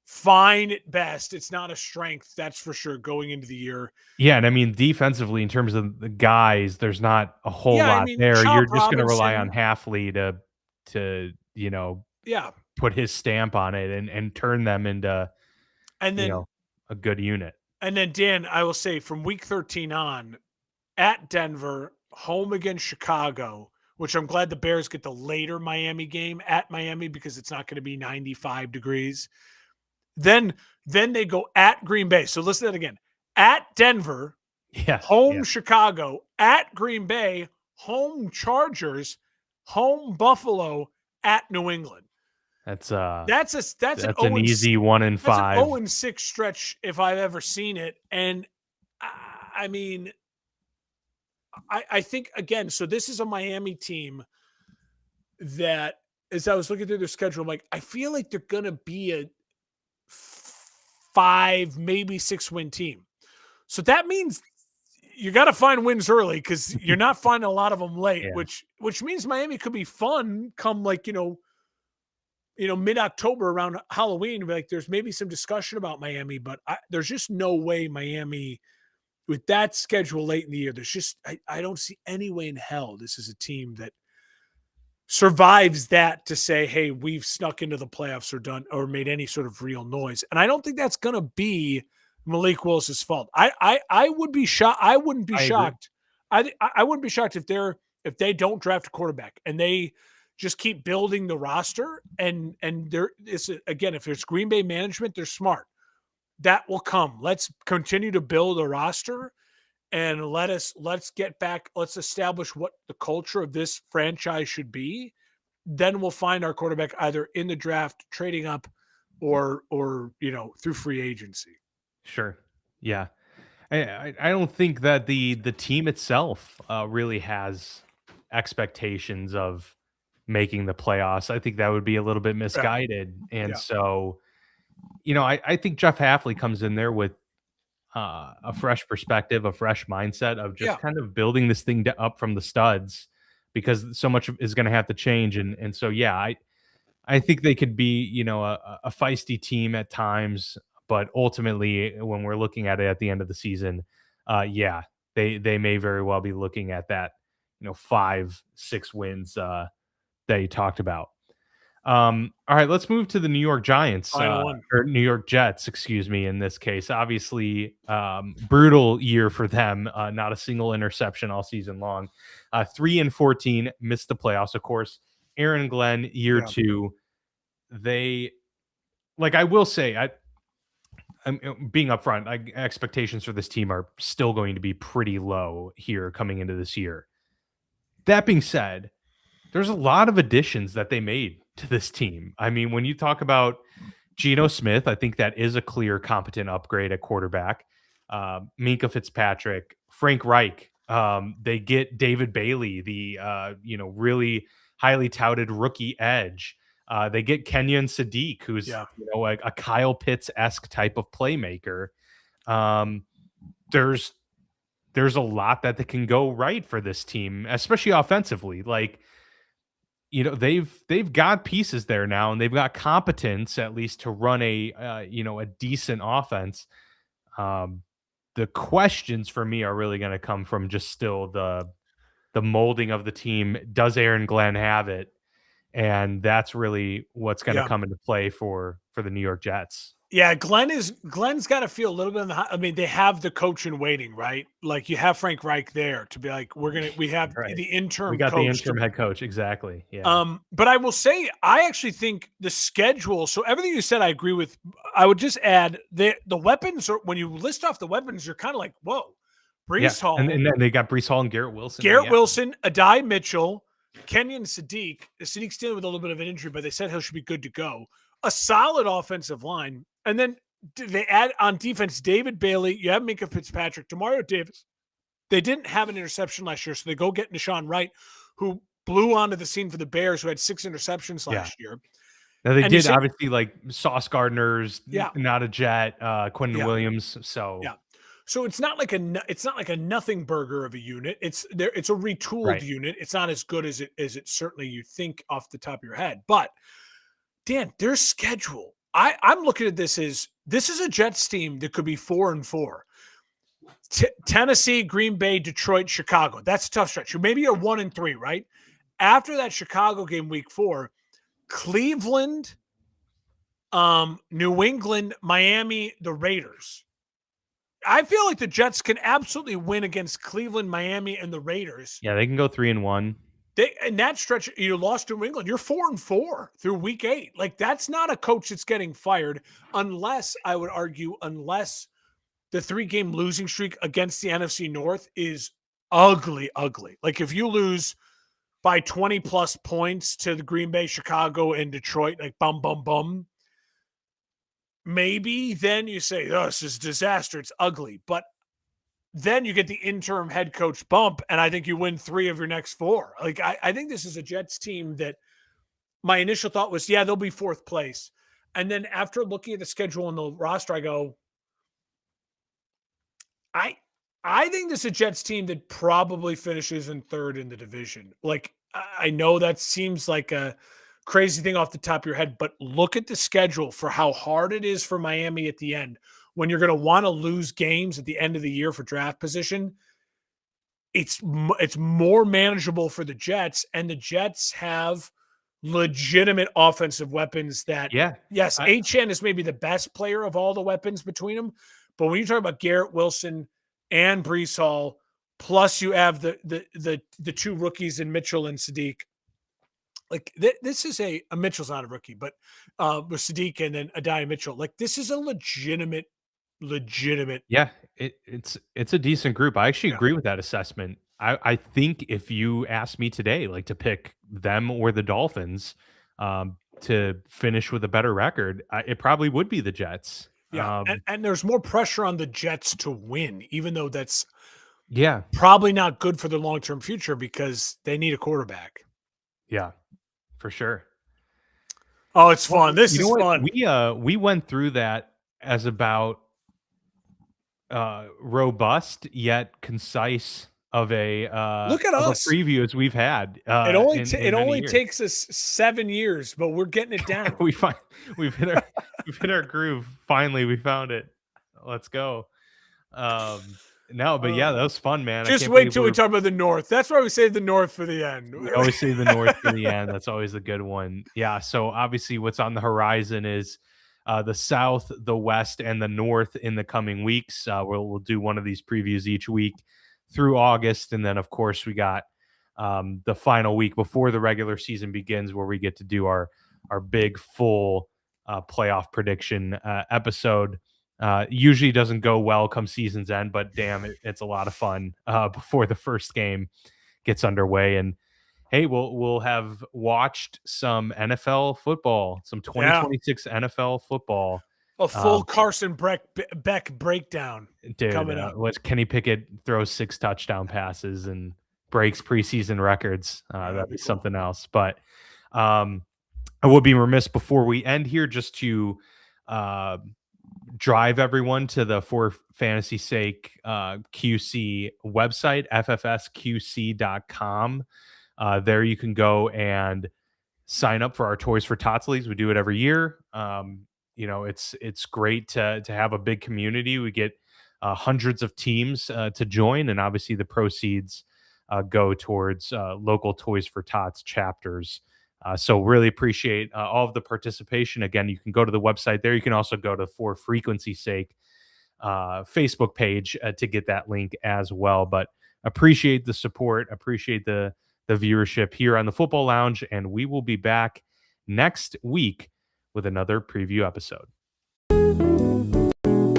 fine at best. It's not a strength, that's for sure, going into the year. Yeah, and I mean, defensively, in terms of the guys, there's not a whole lot there. Chop You're just going to rely Robinson, on Halfley to put his stamp on it and turn them into a good unit. And then, Dan, I will say from week 13 on, at Denver, home against Chicago, which I'm glad the Bears get the later Miami game at Miami because it's not going to be 95 degrees. Then they go at Green Bay. So listen to that again. At Denver, home Chicago, at Green Bay, home Chargers, home Buffalo, at New England. That's an easy 1-5. That's an 0-6 stretch if I've ever seen it. And I mean, I think, again, so this is a Miami team that, as I was looking through their schedule, I'm like, I feel like they're going to be a 5, maybe 6-win team. So that means you got to find wins early because you're not finding a lot of them late, which means Miami could be fun come like, mid-October around Halloween. Like there's maybe some discussion about Miami, but there's just no way Miami, with that schedule late in the year, there's just, I don't see any way in hell this is a team that survives that to say, hey, we've snuck into the playoffs or made any sort of real noise. And I don't think that's going to be Malik Willis's fault. I would be shocked. I wouldn't be shocked. I wouldn't be shocked if they don't draft a quarterback and they just keep building the roster. And there is, again, if there's Green Bay management, they're smart. That will come. Let's continue to build a roster and let's get back. Let's establish what the culture of this franchise should be. Then we'll find our quarterback either in the draft, trading up, or through free agency. Sure. Yeah. I don't think that the team itself really has expectations of making the playoffs. I think that would be a little bit misguided. And so, I think Jeff Halfley comes in there with a fresh perspective, a fresh mindset of just kind of building this thing up from the studs, because so much is going to have to change. And so, I think they could be, a feisty team at times, but ultimately when we're looking at it at the end of the season, they may very well be looking at that, 5-6 wins that you talked about. All right, let's move to the New York Giants, or New York Jets, excuse me. In this case, obviously, brutal year for them. Not a single interception all season long. 3-14, missed the playoffs. Of course, Aaron Glenn, year 2. They, I will say, I'm being upfront. Expectations for this team are still going to be pretty low here coming into this year. That being said, there's a lot of additions that they made to this team. I mean, when you talk about Geno Smith, I think that is a clear, competent upgrade at quarterback. Minkah Fitzpatrick, Frank Reich. They get David Bailey, the really highly touted rookie edge. They get Kenyon Sadiq, who's a Kyle Pitts-esque type of playmaker. There's a lot that can go right for this team, especially offensively. They've got pieces there now, and they've got competence at least to run a decent offense. The questions for me are really going to come from just still the molding of the team. Does Aaron Glenn have it? And that's really what's going to come into play for the New York Jets. Yeah, Glenn's got to feel a little bit on the high. I mean, they have the coach in waiting, right? Like you have Frank Reich there to be like, we have Right. the We interim got the coach. interim head coach. Exactly. Yeah. But I will say, I actually think the schedule. So everything you said, I agree with. I would just add the weapons. Are, when you list off the weapons, you're kind of like, whoa, Yeah. Brees Hall, And then they got Brees Hall and Garrett Wilson. Adai Mitchell, Kenyon Sadiq. Sadiq's dealing with a little bit of an injury, but they said he should be good to go. A solid offensive line. And then they add on defense David Bailey. You have Minka Fitzpatrick, Demario Davis. They didn't have an interception last year, so they go get Nishan Wright, who blew onto the scene for the Bears, who had 6 interceptions last year. Now they did obviously like Sauce Gardner's not a Jet, Quentin Williams. So So it's not like a nothing burger of a unit. It's a retooled unit. It's not as good as it certainly you think off the top of your head. But Dan, their schedule. I'm looking at this as this is a Jets team that could be 4-4. Tennessee, Green Bay, Detroit, Chicago. That's a tough stretch. Maybe you're 1-3, right? After that Chicago game, week 4, Cleveland, New England, Miami, the Raiders. I feel like the Jets can absolutely win against Cleveland, Miami, and the Raiders. Yeah, they can go 3-1. In that stretch, you lost to New England. You're 4-4 through week 8. Like that's not a coach that's getting fired, unless I would argue, unless the 3-game losing streak against the NFC North is ugly. Like if you lose by 20 plus points to the Green Bay, Chicago, and Detroit, like bum, maybe then you say, oh, this is disaster. It's ugly. But then you get the interim head coach bump, and I think you win 3 of your next 4. Like I think this is a Jets team that my initial thought was, they'll be 4th place. And then after looking at the schedule and the roster, I go, I think this is a Jets team that probably finishes in 3rd in the division. Like, I know that seems like a crazy thing off the top of your head, but look at the schedule for how hard it is for Miami at the end when you're going to want to lose games at the end of the year for draft position. It's more manageable for the Jets, and the Jets have legitimate offensive weapons that, yes, HN is maybe the best player of all the weapons between them. But when you talk about Garrett Wilson and Brees Hall, plus you have the 2 rookies in Mitchell and Sadiq, like this is a Mitchell's not a rookie, but with Sadiq and then Adai Mitchell, like this is a legitimate. Yeah, it's a decent group. I actually agree with that assessment. I think if you asked me today, like to pick them or the Dolphins to finish with a better record, it probably would be the Jets. Yeah, and there's more pressure on the Jets to win, even though that's probably not good for the long-term future because they need a quarterback. Yeah, for sure. Oh, it's fun. This is fun. We went through that as about robust yet concise of a look at us a preview as we've had. It only takes us 7 years, but we're getting it down. we've hit our groove. Finally, we found it. Let's go. No, but that was fun, man. Just wait till we talk about the North. That's why we save the North for the end. We always save the North for the end. That's always a good one. Yeah. So obviously, what's on the horizon is the South, the West, and the North in the coming weeks. We'll do one of these previews each week through August, and then of course we got the final week before the regular season begins, where we get to do our big full playoff prediction episode. Usually doesn't go well come season's end, but damn, it's a lot of fun before the first game gets underway. And hey, we'll have watched some NFL football, some 2026 NFL football. A full Carson Beck breakdown. Dude, coming up. What Kenny Pickett throws 6 touchdown passes and breaks preseason records. That'd be something else. But I would be remiss before we end here just to drive everyone to the For Fantasy Sake QC website, ffsqc.com. There you can go and sign up for our Toys for Tots leagues. We do it every year. It's great to have a big community. We get hundreds of teams to join, and obviously the proceeds go towards local Toys for Tots chapters So really appreciate all of the participation. Again, you can go to the website there. You can also go to For Frequency's Sake Facebook page to get that link as well. But appreciate the support, appreciate the viewership here on the Football Lounge, and we will be back next week with another preview episode.